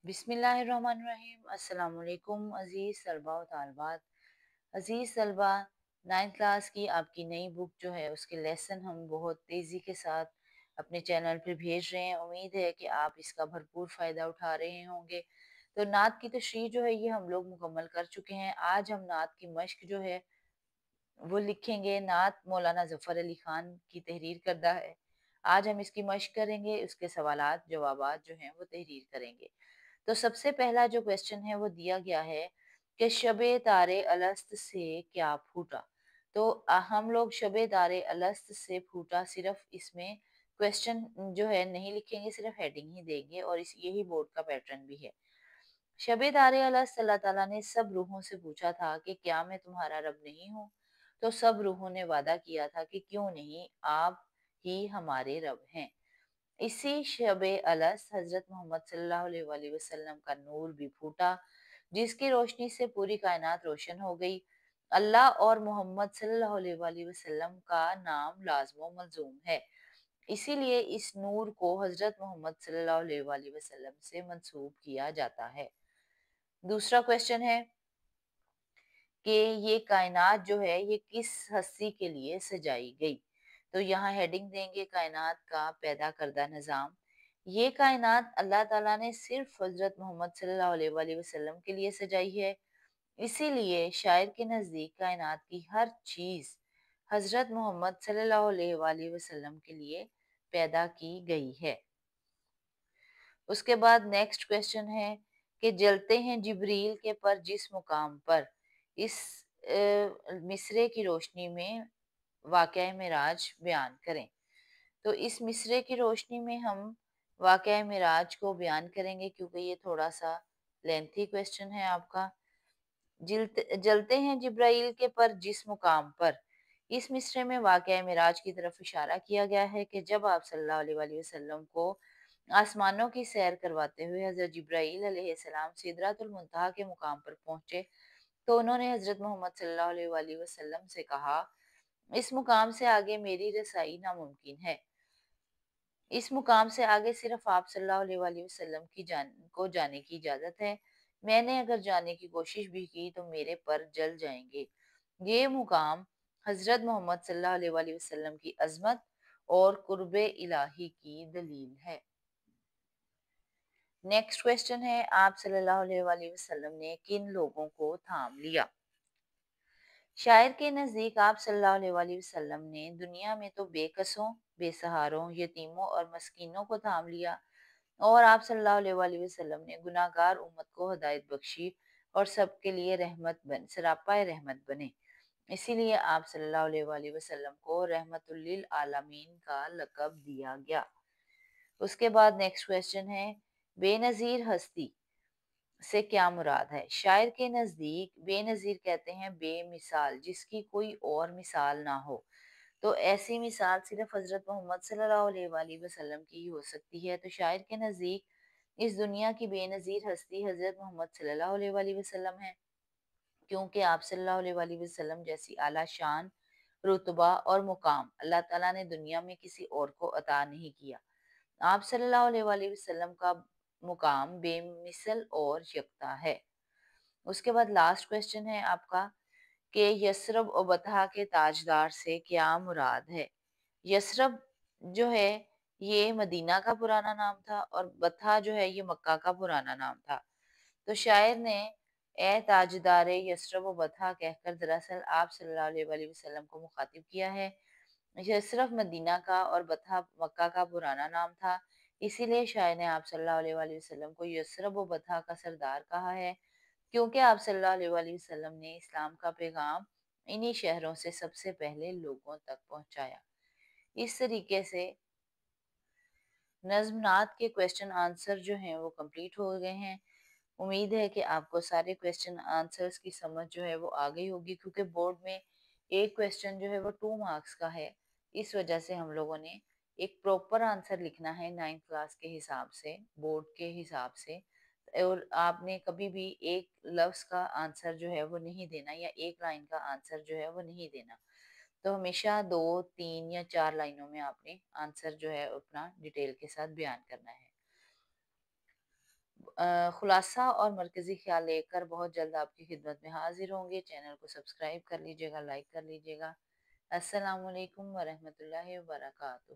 बिस्मिल्लाहिर्रहमानिर्रहीम। अस्सलाम वालेकुम अज़ीज़ तलबा व तालिबात। अज़ीज़ तलबा, 9th क्लास की आपकी नई बुक जो है उसके लेसन हम बहुत तेज़ी के साथ अपने चैनल पे भेज रहे हैं। उम्मीद है कि आप इसका भरपूर फ़ायदा उठा रहे होंगे। तो नात की तशरीह जो है ये हम लोग मुकम्मल कर चुके हैं। आज हम नात की मश्क जो है वो लिखेंगे। नात मौलाना ज़फ़र अली ख़ान की तहरीर करदा है। आज हम इसकी मश्क करेंगे, उसके सवालात जवाबात जो हैं वो तहरीर करेंगे। तो सबसे पहला जो क्वेश्चन है वो दिया गया है कि शबे तारे अलस्त से क्या फूटा। तो हम लोग शबे तारे अलस्त से फूटा सिर्फ इसमें क्वेश्चन जो है नहीं लिखेंगे, सिर्फ हेडिंग ही देंगे और इस यही बोर्ड का पैटर्न भी है। शबे तारे अलस्त अल्लाह ताला ने सब रूहों से पूछा था कि क्या मैं तुम्हारा रब नहीं हूँ। तो सब रूहों ने वादा किया था कि क्यों नहीं, आप ही हमारे रब हैं। इसी शबे अलस हजरत मोहम्मद सल्लल्लाहु अलैहि वसल्लम का नूर भी फूटा, जिसकी रोशनी से पूरी कायनात रोशन हो गई। अल्लाह और मोहम्मद सल्लल्लाहु अलैहि वसल्लम का नाम लाज़िम व मलज़ूम है, इसीलिए इस नूर को हजरत मोहम्मद सल्लल्लाहु अलैहि वसल्लम से मंसूब किया जाता है। दूसरा क्वेश्चन है कि ये कायनात जो है ये किस हस्ती के लिए सजाई गई। तो यहाँ हेडिंग देंगे कायनात का पैदा करदा निज़ाम। ये कायनात अल्लाह ताला ने सिर्फ हजरत मोहम्मद सल्लल्लाहु अलैहि वसल्लम के लिए सजाई है, इसीलिए शायर के नज़दीक कायनात की हर चीज़ हजरत मोहम्मद सल्लल्लाहु अलैहि वसल्लम के लिए पैदा की गई है। उसके बाद नेक्स्ट क्वेश्चन है कि जलते हैं जिब्रील के पर जिस मुकाम पर, इस मिसरे की रोशनी में वाक़या मेराज बयान करें। तो इस मिसरे की रोशनी में हम वाक़या मेराज को बयान करेंगे क्योंकि ये थोड़ा सा लेंथी क्वेश्चन है आपका। जलते हैं जिब्राइल के पर जिस मुकाम पर, इस मिसरे में वाक़या मेराज की तरफ इशारा किया गया है कि जब आप सल्लल्लाहु अलैहि वसल्लम को आसमानों की सैर करवाते हुए हज़रत जिब्राइल अलैहिस्सलाम सिदरतुल मुंतहा के मुकाम पर पहुंचे, तो उन्होंने हज़रत मोहम्मद सल्लल्लाहु अलैहि वसल्लम से कहा, इस मुकाम से आगे मेरी रसाई नामुमकिन है। इस मुकाम से आगे सिर्फ आप सल्लल्लाहु अलैहि वसल्लम को जाने की इजाज़त है। मैंने अगर जाने की कोशिश भी की तो मेरे पर जल जाएंगे। ये मुकाम हज़रत मोहम्मद सल्लल्लाहु अलैहि वसल्लम की अज़मत और कुर्बे इलाही की दलील है। नेक्स्ट क्वेश्चन है, आप सल्लल्लाहु अलैहि वसल्लम ने किन लोगों को थाम लिया। शायर के नज़दीक आप सल्लल्लाहु अलैहि वसल्लम ने दुनिया में तो बेकसों, बेसहारों, यतीमों और मस्कीनों को थाम लिया और आप सल्लल्लाहु अलैहि वसल्लम ने गुनाहगार उम्मत को हिदायत बख्शी और सबके लिए सरापाए रहमत बने। इसीलिए आप सल्लल्लाहु अलैहि वसल्लम को रहमतुल लिल आलमीन का लक़ब दिया गया। उसके बाद नेक्स्ट क्वेश्चन है, बेनज़ीर हस्ती से क्या मुराद है। शायर के नज़दीक बेनज़ीर कहते हैं बेमिसाल, जिसकी कोई और मिसाल ना हो। तो ऐसी मिसाल सिर्फ हज़रत मोहम्मद सल्लल्लाहु अलैहि वसल्लम की ही हो सकती है। तो शायर के नज़दीक इस दुनिया की बेनज़ीर हस्ती हज़रत मोहम्मद सल्लल्लाहु अलैहि वसल्लम है, क्योंकि आप सल्लल्लाहु अलैहि वसल्लम जैसी आला शान, रुतबा और मुकाम अल्लाह ताला ने दुनिया में किसी और को अता नहीं किया। आप सल्लल्लाहु अलैहि वसल्लम का मुकाम बेमिसल और यकता है। उसके बाद लास्ट क्वेश्चन है आपका कि यसरब और बतहा के ताजदार से क्या मुराद है। यसरब जो है ये मदीना का पुराना नाम था और बतहा जो है ये मक्का का पुराना नाम था। तो शायर ने ए ताजदार यसरब व बतहा कहकर दरअसल आप सल्लल्लाहु अलैहि वसल्लम को मुखातिब किया है। यसरफ मदीना का और बतहा मक्का का पुराना नाम था, इसीलिए शायर ने आप सल्लल्लाहु अलैहि वसल्लम को यसरब व बतहा का सरदार कहा है, क्योंकि आप सल्लल्लाहु अलैहि वसल्लम ने इस्लाम का पैगाम इन्हीं शहरों से सबसे पहले लोगों तक पहुंचाया। इस तरीके से नज़्म-नात के क्वेश्चन आंसर जो हैं वो कंप्लीट हो गए हैं। उम्मीद है कि आपको सारे क्वेश्चन आंसर्स की समझ जो है वो आ गई होगी, क्योंकि बोर्ड में एक क्वेश्चन जो है वो 2 मार्क्स का है। इस वजह से हम लोगों ने एक प्रॉपर आंसर लिखना है 9th क्लास के हिसाब से, बोर्ड के हिसाब से। और आपने कभी भी एक लफ्ज़ का आंसर जो है वो नहीं देना या एक लाइन का आंसर जो है वो नहीं देना। तो हमेशा 2, 3 या 4 लाइनों में आपने आंसर जो है अपना डिटेल के साथ बयान करना है। خلاصہ اور مرکزی خیال لے کر بہت جلد آپ کی خدمت میں حاضر ہوں گے۔ چینل کو سبسکرائب کر لیجیے گا، لائک کر لیجیے گا۔ السلام علیکم ورحمۃ اللہ وبرکاتہ۔